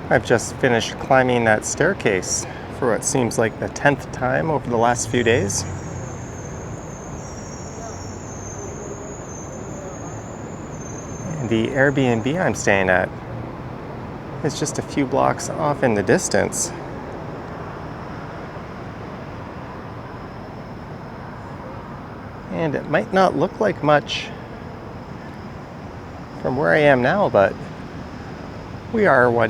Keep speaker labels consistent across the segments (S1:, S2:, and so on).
S1: I've just finished climbing that staircase for what seems like the 10th time over the last few days. And the Airbnb I'm staying at is just a few blocks off in the distance. And it might not look like much from where I am now, but we are what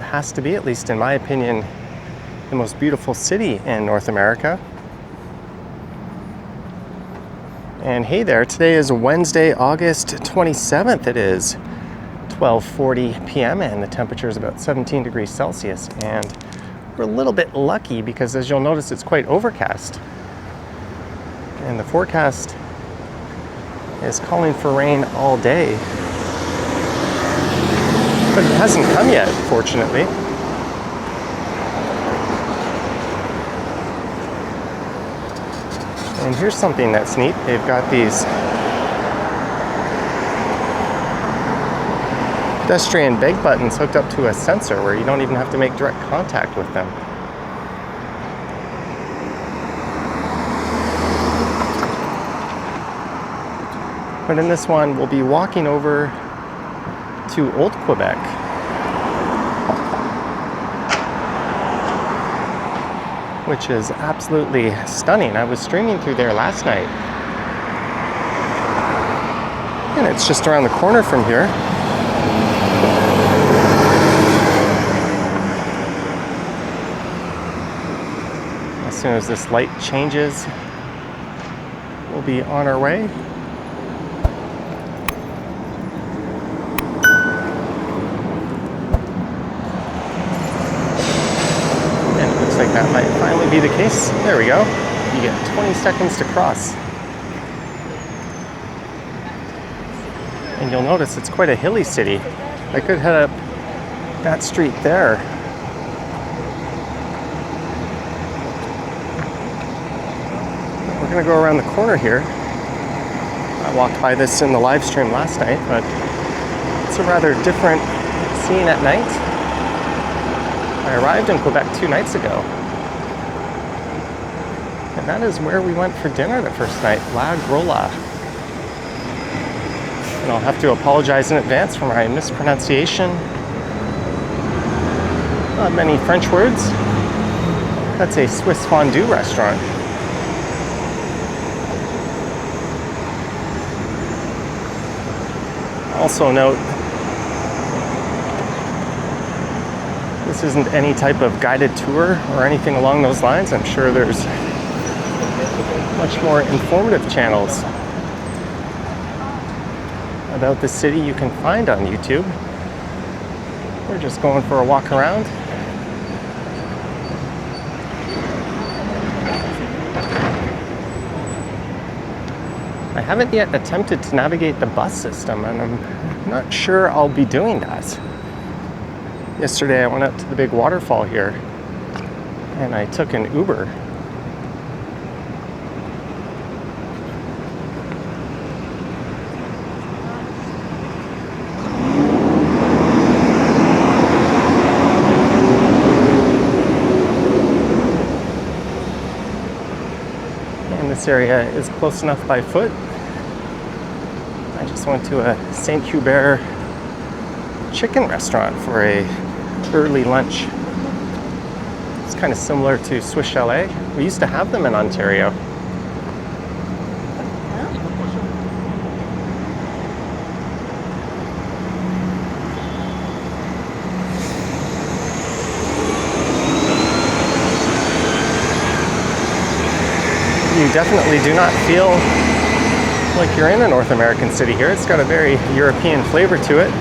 S1: has to be, at least in my opinion, the most beautiful city in North America. And hey there, today is Wednesday, August 27th. It is 12:40 p.m. and the temperature is about 17 degrees Celsius. And we're a little bit lucky because, as you'll notice, it's quite overcast. And the forecast is calling for rain all day. But it hasn't come yet, fortunately. And here's something that's neat. They've got these pedestrian bag buttons hooked up to a sensor where you don't even have to make direct contact with them. But in this one, we'll be walking over to Old Quebec. Which is absolutely stunning. I was streaming through there last night. And it's just around the corner from here. As soon as this light changes, we'll be on our way. Like that might finally be the case. There we go. You get 20 seconds to cross. And you'll notice it's quite a hilly city. I could head up that street there. We're going to go around the corner here. I walked by this in the live stream last night, but it's a rather different scene at night. I arrived in Quebec 2 nights ago. And that is where we went for dinner the first night, La Grola. And I'll have to apologize in advance for my mispronunciation of many French words. That's a Swiss fondue restaurant. Also note, this isn't any type of guided tour or anything along those lines. I'm sure there's much more informative channels about the city you can find on YouTube. We're just going for a walk around. I haven't yet attempted to navigate the bus system, and I'm not sure I'll be doing that. Yesterday I went up to the big waterfall here and I took an Uber. And this area is close enough by foot. I just went to a St. Hubert chicken restaurant for a early lunch. It's kind of similar to Swiss Chalet. We used to have them in Ontario. You definitely do not feel like you're in a North American city here. It's got a very European flavor to it.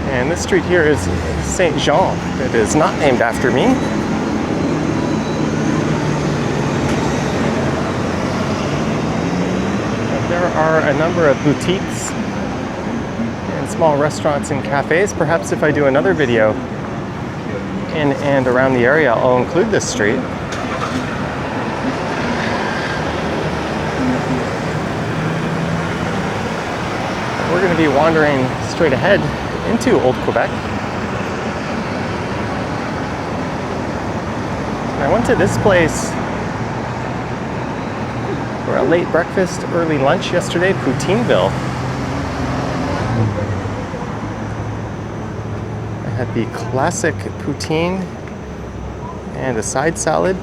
S1: And this street here is Saint Jean. It is not named after me. But there are a number of boutiques and small restaurants and cafes. Perhaps if I do another video in and around the area, I'll include this street. going to be wandering straight ahead into Old Quebec. I went to this place for a late breakfast, early lunch yesterday, Poutineville. I had the classic poutine and a side salad.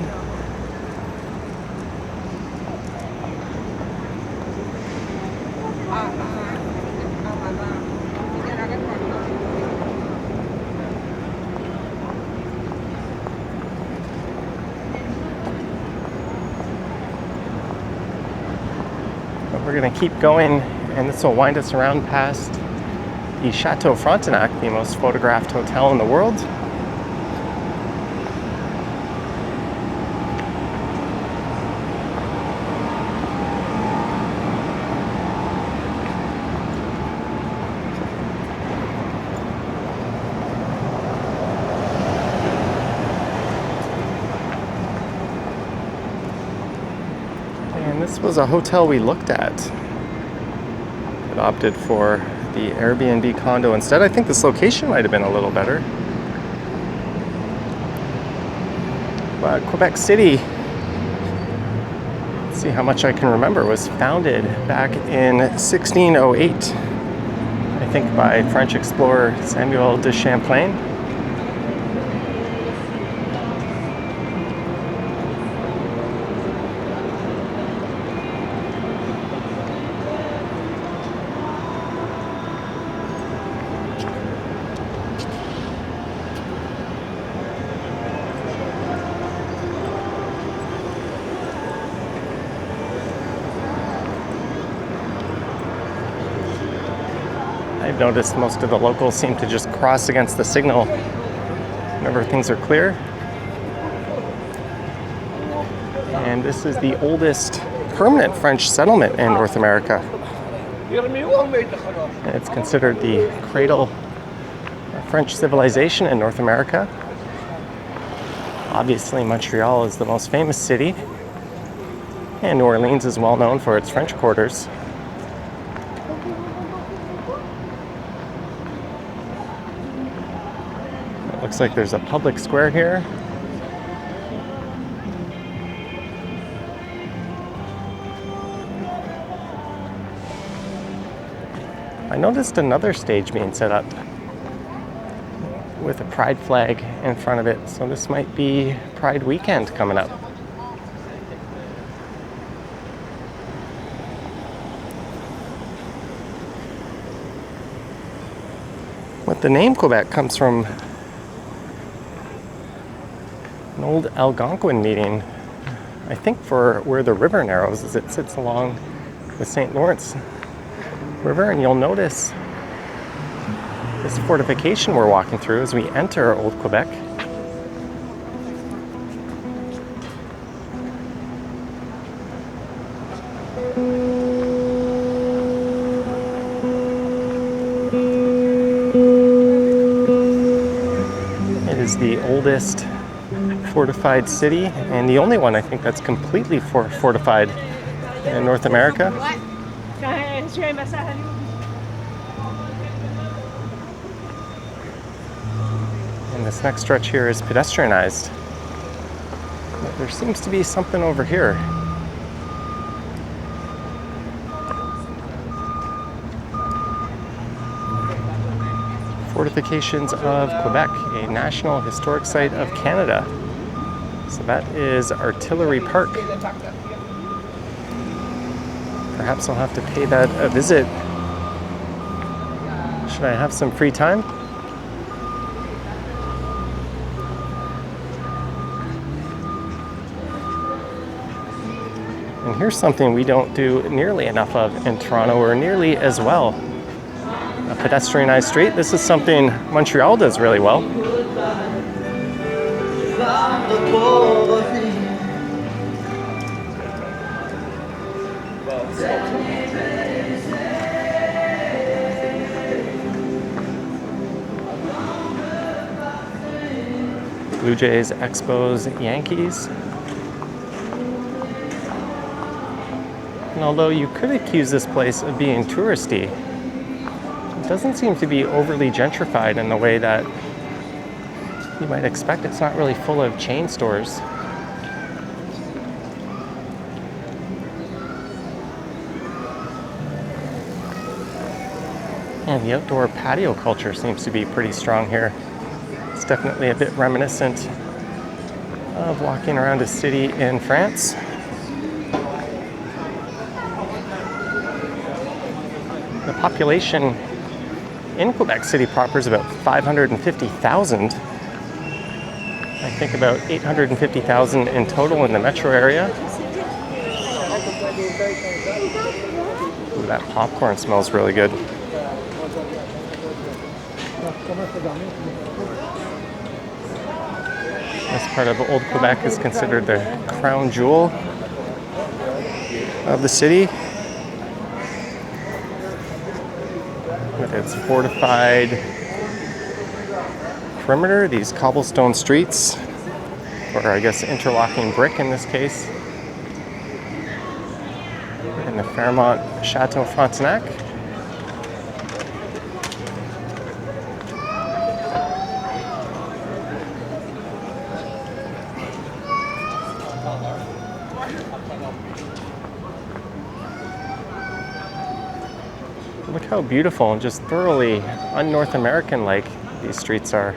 S1: We're going to keep going, and this will wind us around past the Chateau Frontenac, the most photographed hotel in the world. This was a hotel we looked at. It opted for the Airbnb condo instead. I think this location might have been a little better. But Quebec City, let's see how much I can remember, was founded back in 1608, I think by French explorer Samuel de Champlain. I've noticed most of the locals seem to just cross against the signal whenever things are clear. And this is the oldest permanent French settlement in North America. And it's considered the cradle of French civilization in North America. Obviously, Montreal is the most famous city, and New Orleans is well known for its French quarters. Looks like there's a public square here. I noticed another stage being set up with a pride flag in front of it, so this might be Pride weekend coming up. But the name Quebec comes from an old Algonquin meeting, I think for where the river narrows as it sits along the St. Lawrence River. And you'll notice this fortification we're walking through as we enter Old Quebec. It is the oldest fortified city, and the only one I think that's completely fortified in North America. And this next stretch here is pedestrianized. But there seems to be something over here. Fortifications of Quebec, a National Historic Site of Canada. So that is Artillery Park. Perhaps I'll have to pay that a visit. Should I have some free time? And here's something we don't do nearly enough of in Toronto, or nearly as well. A pedestrianized street. This is something Montreal does really well. Blue Jays, Expos, Yankees. And although you could accuse this place of being touristy, It doesn't seem to be overly gentrified in the way that you might expect. It's not really full of chain stores. And the outdoor patio culture seems to be pretty strong here. It's definitely a bit reminiscent of walking around a city in France. The population in Quebec City proper is about 550,000. I think about 850,000 in total in the metro area. Ooh, that popcorn smells really good. This part of Old Quebec is considered the crown jewel of the city, with its fortified perimeter, these cobblestone streets, or I guess interlocking brick in this case, in the Fairmont Chateau Frontenac. Look how beautiful and just thoroughly un-North American-like these streets are.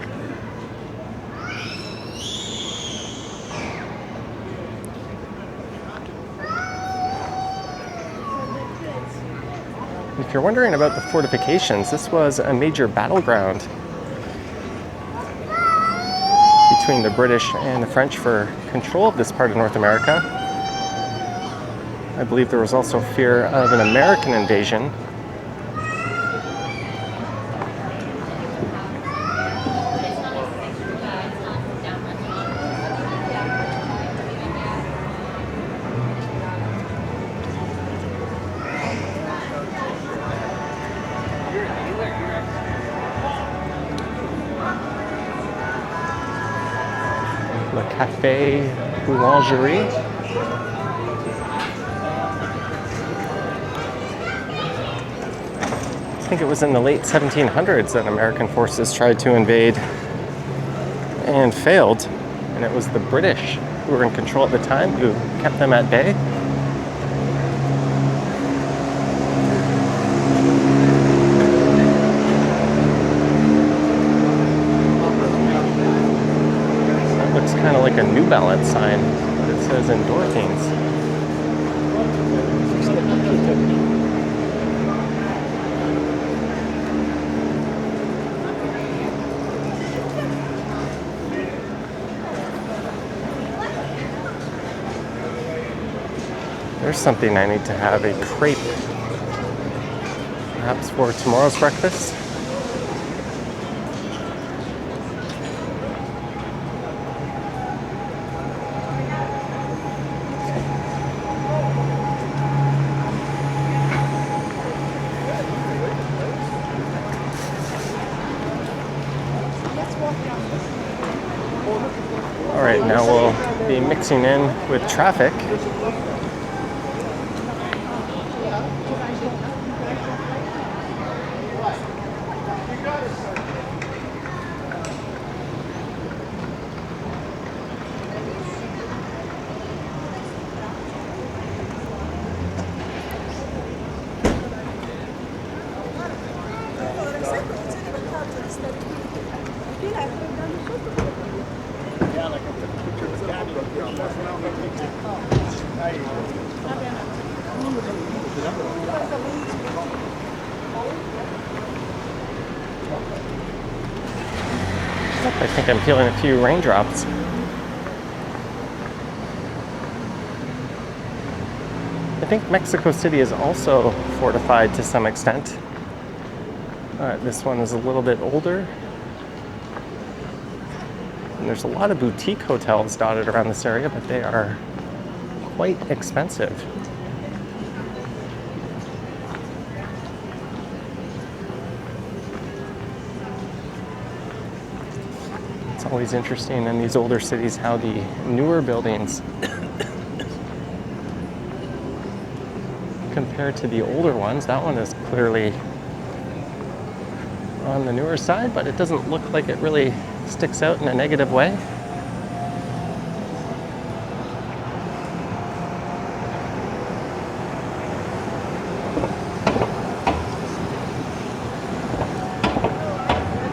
S1: If you're wondering about the fortifications, this was a major battleground between the British and the French for control of this part of North America. I believe there was also fear of an American invasion. Le Café Boulangerie. I think it was in the late 1700s that American forces tried to invade and failed, and it was the British who were in control at the time who kept them at bay. Looks kind of like a New Balance sign, but it says endorphins. There's something I need to have, a crepe. Perhaps for tomorrow's breakfast. All right, now we'll be mixing in with traffic. I think I'm feeling a few raindrops. I think Mexico City is also fortified to some extent. This one is a little bit older. And there's a lot of boutique hotels dotted around this area, but they are quite expensive. It's always interesting in these older cities how the newer buildings compared to the older ones. That one is clearly on the newer side, but it doesn't look like it really sticks out in a negative way.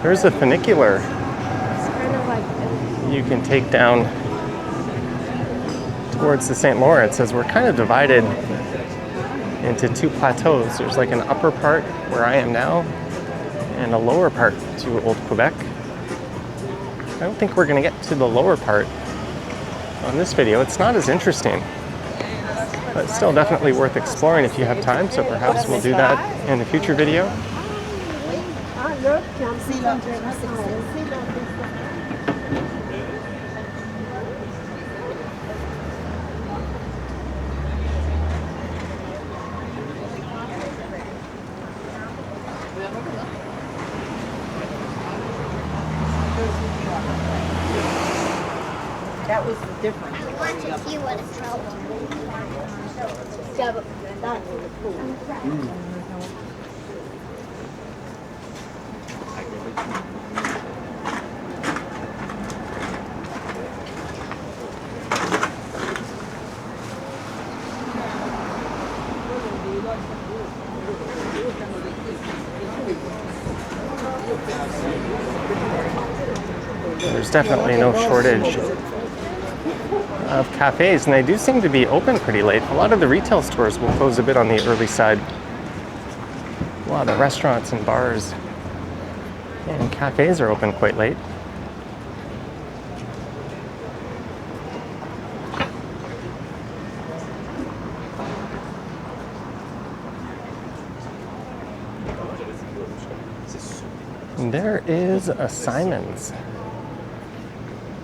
S1: There's a funicular you can take down towards the St. Lawrence, as we're kind of divided into two plateaus. There's like an upper part where I am now and a lower part to Old Quebec. I don't think we're going to get to the lower part on this video. It's not as interesting, but still definitely worth exploring if you have time, so perhaps we'll do that in a future video.
S2: That was the difference.
S3: I want to see what it's called. Yeah, but that was cool.
S1: There's definitely no shortage of cafes, and they do seem to be open pretty late. A lot of the retail stores will close a bit on the early side. A lot of the restaurants and bars and cafes are open quite late. And there is a Simon's.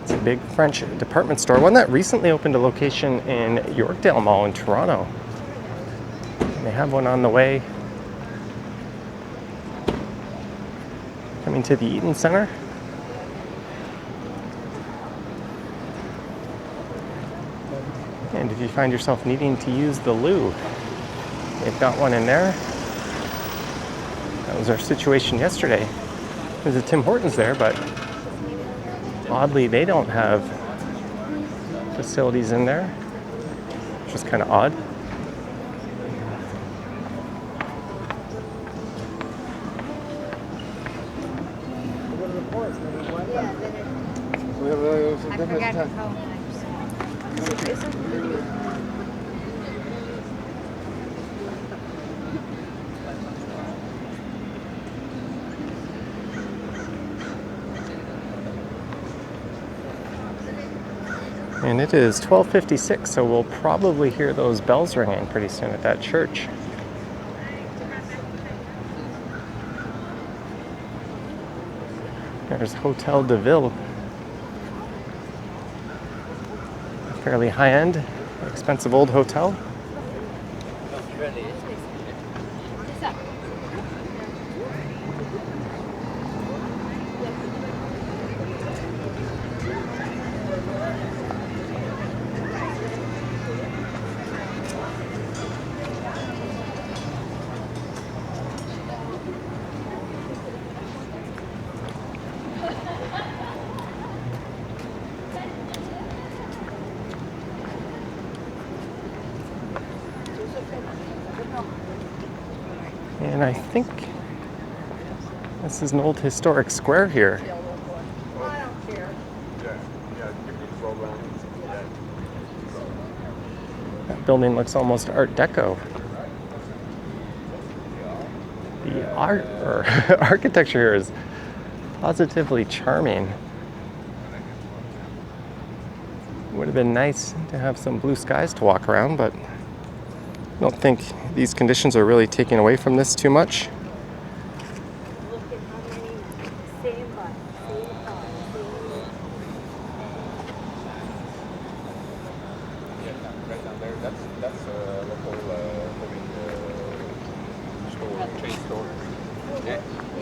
S1: It's a big French department store, one that recently opened a location in Yorkdale Mall in Toronto. And they have one on the way coming to the Eaton Centre. And if you find yourself needing to use the loo, they've got one in there. That was our situation yesterday. There's a Tim Hortons there, but oddly they don't have facilities in there, which is kind of odd.
S3: I forgot to call.
S1: And it is 12:56, so we'll probably hear those bells ringing pretty soon at that church. There's Hotel de Ville. A fairly high-end, expensive old hotel. And I think this is an old historic square here.
S2: I don't care.
S1: That building looks almost Art Deco. The art or architecture here is positively charming. Would have been nice to have some blue skies to walk around, but I don't think these conditions are really taking away from this too much.
S3: Look at how many same bus, same car,
S4: Right down there, that's a local store, chain store.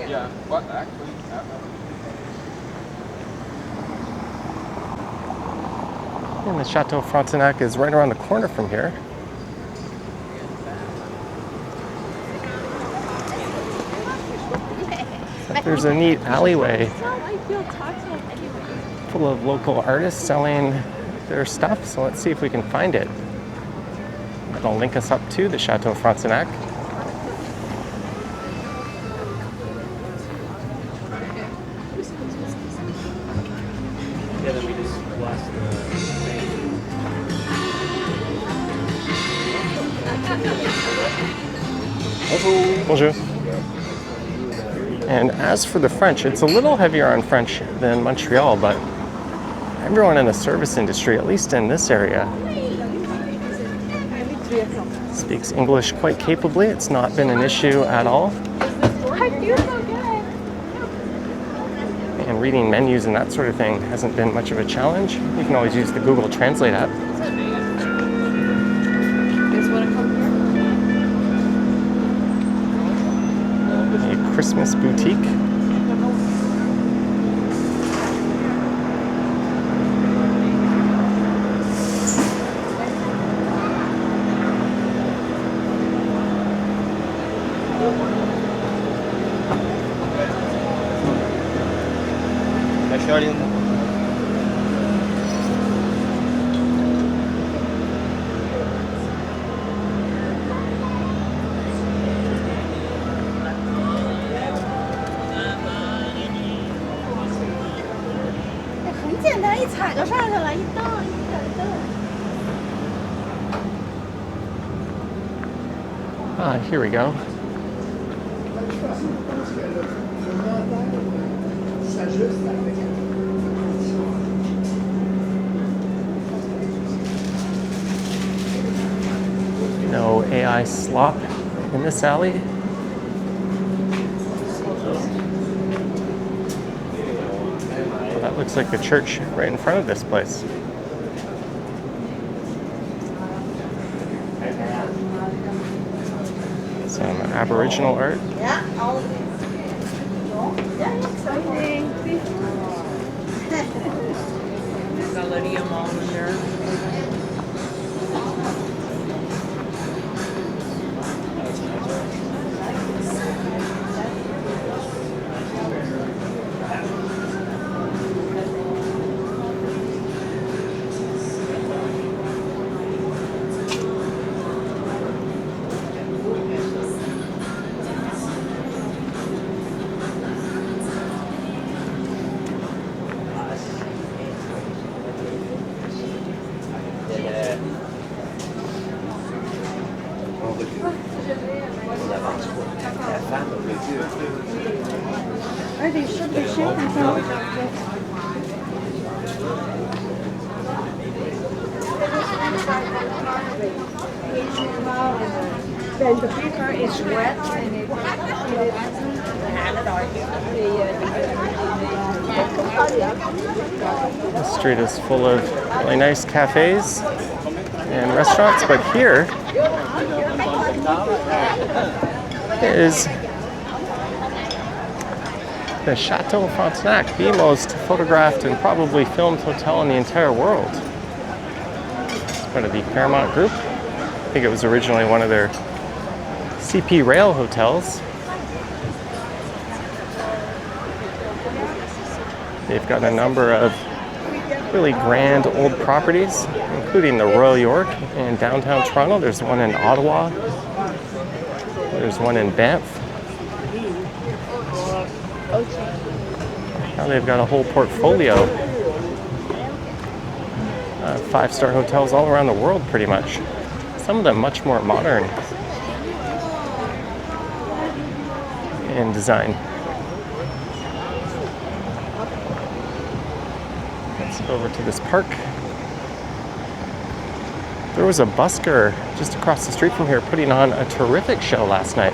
S4: Yeah. But actually,
S1: And the Chateau Frontenac is right around the corner from here. There's a neat alleyway
S3: It's not like you'll talk to them anyway.
S1: full of local artists selling their stuff, so let's see if we can find it. That'll link us up to the Chateau Frontenac. Bonjour. And as for the French, it's a little heavier on French than Montreal, but everyone in the service industry, at least in this area, speaks English quite capably. It's not been an issue at all.
S3: I feel so good.
S1: And reading menus and that sort of thing hasn't been much of a challenge. You can always use the Google Translate app. A Christmas boutique. Here we go. No AI slop in this alley. Well, that looks like the church right in front of this place. Some Aboriginal art.
S2: Exciting. Galleria Mall in there. Then the paper is wet and it
S1: The street is full of really nice cafes and restaurants, but here is the Chateau Frontenac, the most photographed and probably filmed hotel in the entire world. It's part of the Paramount Group. I think it was originally one of their CP Rail hotels. They've got a number of really grand old properties, including the Royal York in downtown Toronto. There's one in Ottawa. There's one in Banff. Now they've got a whole portfolio of five-star hotels all around the world, pretty much. Some of them much more modern in design. Let's go over to this park. There was a busker just across the street from here putting on a terrific show last night.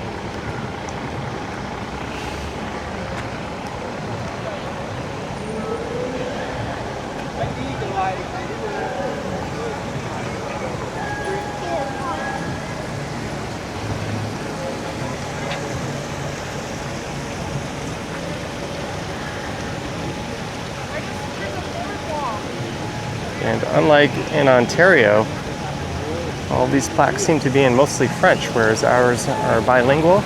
S1: And unlike in Ontario, all these plaques seem to be in mostly French, whereas ours are bilingual.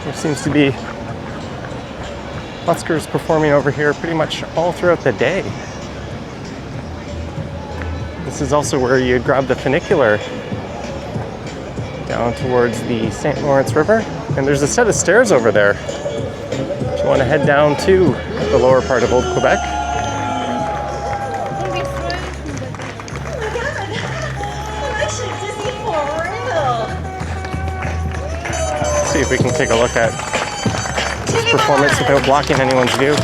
S1: There seems to be buskers performing over here pretty much all throughout the day. This is also where you'd grab the funicular down towards the St. Lawrence River. And there's a set of stairs over there if you want to head down to the lower part of Old Quebec. Let's see if we can take a look at this performance without blocking anyone's view.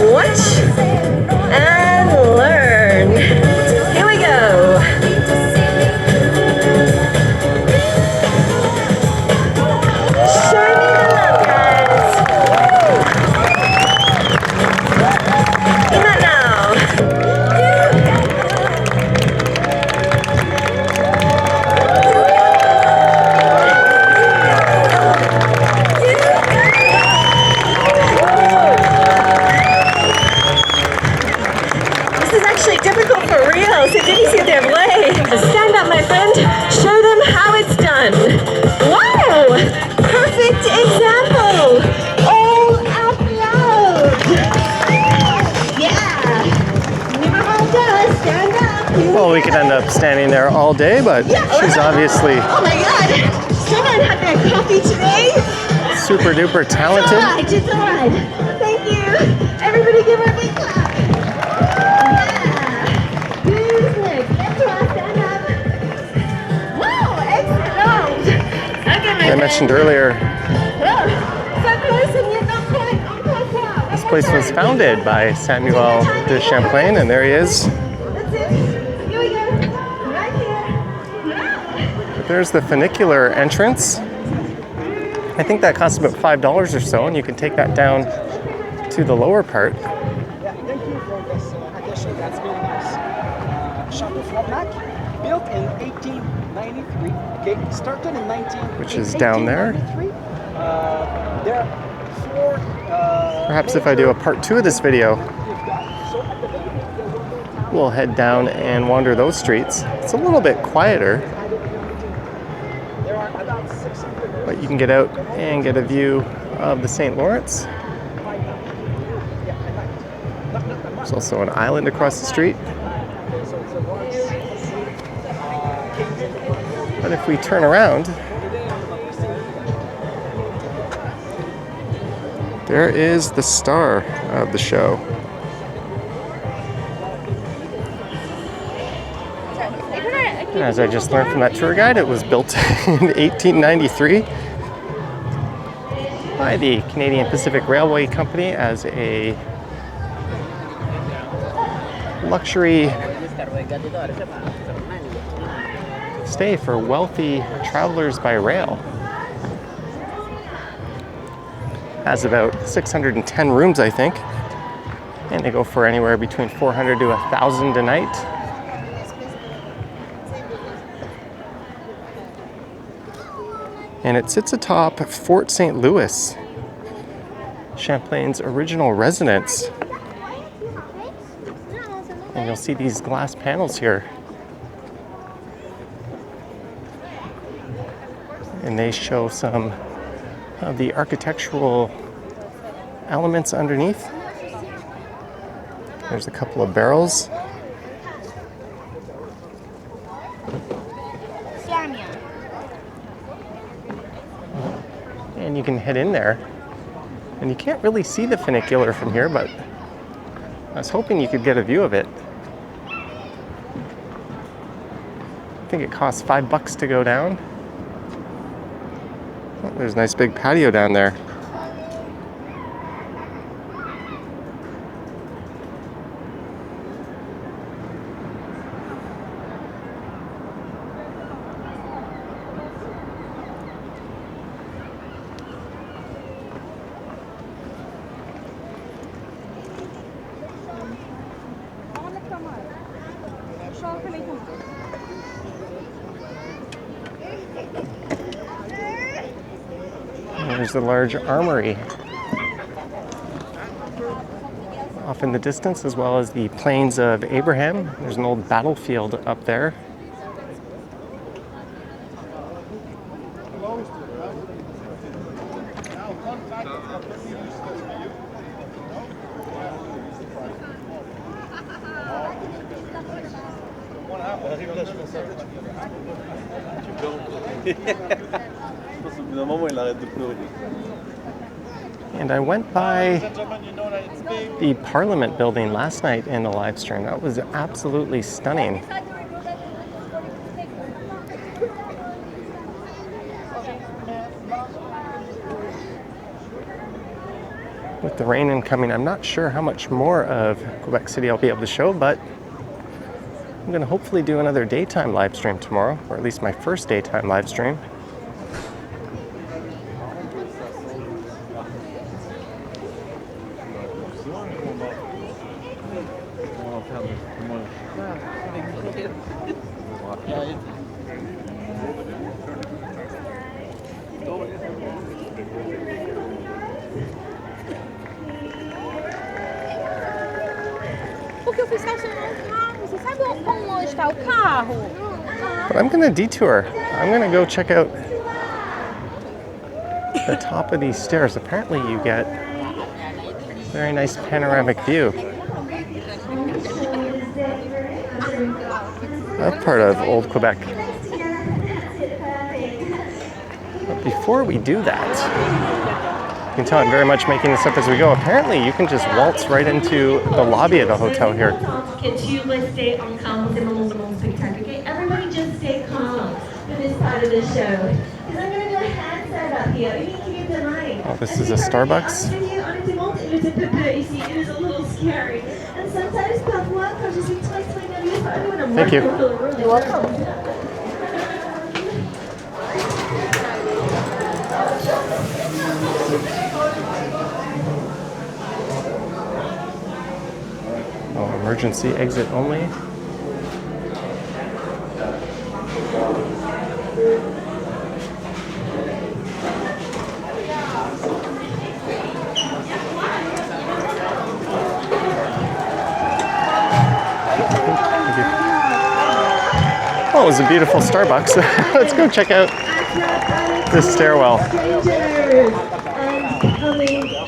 S5: Watch and learn. Here we go. Show me the love, guys. In that now. Difficult for real, so did you see their play? Stand up, my friend. Show them how it's done. Wow! Perfect example. All upload. Yeah. Numero dos, stand up.
S1: Well, we could end up standing there all day, but she's obviously
S5: oh my God! Someone had their coffee today.
S1: super duper talented.
S5: It's all right. Thank you. Everybody give her a big clap.
S1: I mentioned earlier, this place was founded by Samuel de Champlain, and there he is. But there's the funicular entrance. I think that costs about $5 or so, and you can take that down to the lower part.
S6: Yeah, thank you for this addition. That's really nice. Chateau Frontenac, built in 1893. Okay, started in 1893.
S1: Which is down there.
S6: There are 4.
S1: Perhaps if I do a part 2 of this video, we'll head down and wander those streets. It's a little bit quieter, but you can get out and get a view of the St. Lawrence. There's also an island across the street. But if we turn around, there is the star of the show. And as I just learned from that tour guide, it was built in 1893 by the Canadian Pacific Railway Company as a luxury stay for wealthy travelers by rail. Has about 610 rooms, I think, and they go for anywhere between $400 to $1,000 a night. And it sits atop Fort St. Louis, Champlain's original residence. And you'll see these glass panels here. And they show some of the architectural elements underneath. There's a couple of barrels. And you can head in there. And you can't really see the funicular from here, but I was hoping you could get a view of it. I think it costs $5 to go down. Oh, there's a nice big patio down there. And there's the large armory off in the distance, as well as the Plains of Abraham. There's an old battlefield up there. And I went by the Parliament building last night in the live stream. That was absolutely stunning. With the rain incoming, I'm not sure how much more of Quebec City I'll be able to show, but I'm going to hopefully do another daytime live stream tomorrow, or at least my first daytime live stream. But I'm going to detour. I'm going to go check out the top of these stairs. Apparently you get a very nice panoramic view. That's part of Old Quebec. But before we do that, you can tell I'm very much making this up as we go. Apparently you can just waltz right into the lobby of the hotel here.
S5: Everybody just stay calm for this part of the show. Because I'm going to do a hand stand up here. You need to get the mic.
S1: Oh, this is a Starbucks?
S5: It is a little scary. And sometimes parfois, quand je suis très très nerveuse, I want to
S1: Thank you.
S5: You're welcome.
S1: Oh, emergency exit only. Oh, it was a beautiful Starbucks. Let's go check out this stairwell.
S5: And coming down.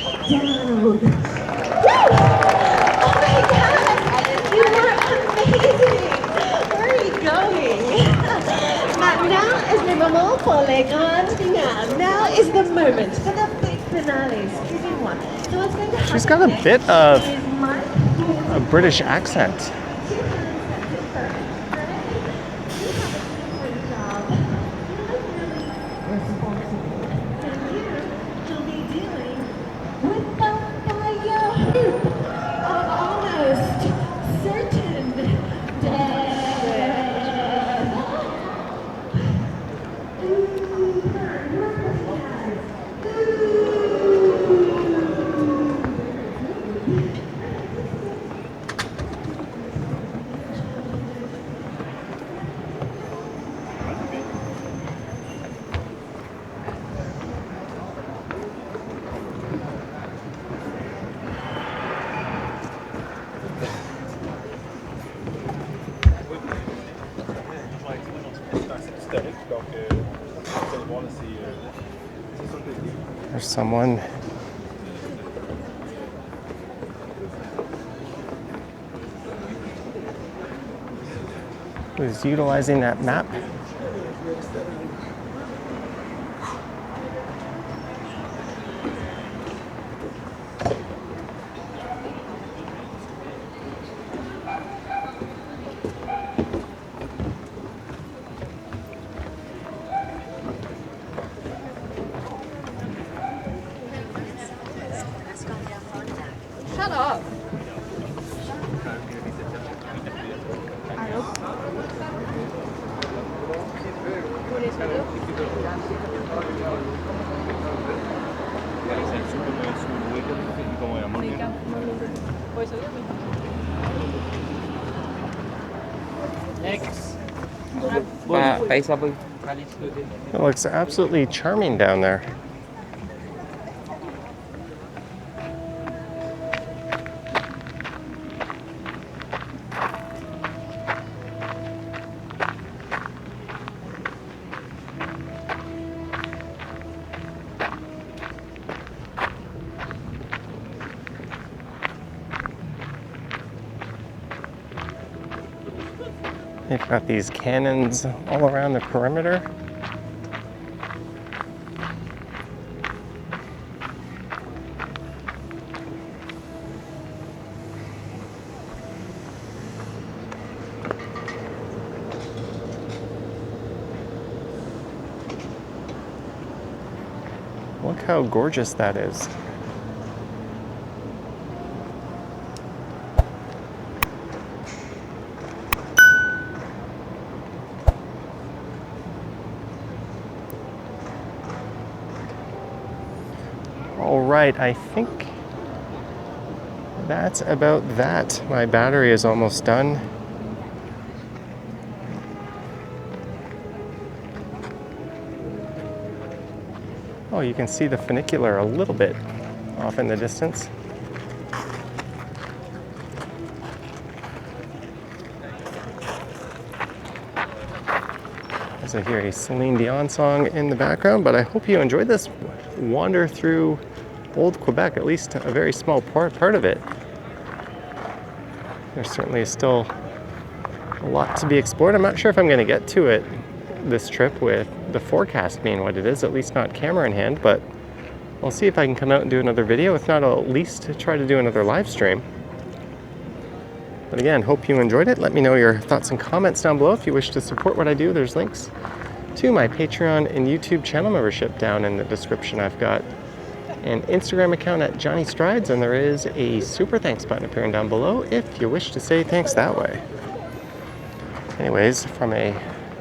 S5: Oh my God! You were amazing! Where are you going? Now is le moment pour les grandes finales. Now is the moment for the big finale. Excusez-moi. So what's going to happen?
S1: She's got a bit of
S5: is my
S1: a British accent. There's someone. Who's utilizing that map.
S3: Shut up.
S1: It looks absolutely charming down there. They've got these cannons all around the perimeter. Look how gorgeous that is. All right, I think that's about that. My battery is almost done. Oh, you can see the funicular a little bit off in the distance. As I hear a Celine Dion song in the background, but I hope you enjoyed this wander through Old Quebec, at least a very small part of it. There certainly is still a lot to be explored. I'm not sure if I'm going to get to it this trip with the forecast being what it is, at least not camera in hand, but I'll see if I can come out and do another video. If not, I'll at least try to do another live stream. But again, hope you enjoyed it. Let me know your thoughts and comments down below. If you wish to support what I do, there's links to my Patreon and YouTube channel membership down in the description. I've got an Instagram account at Johnny Strides, and there is a super thanks button appearing down below if you wish to say thanks that way. Anyways, from a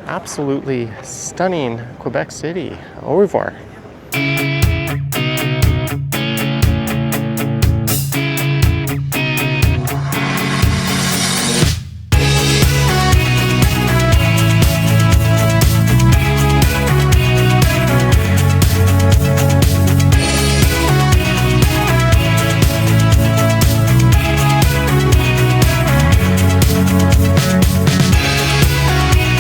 S1: absolutely stunning Quebec City, au revoir.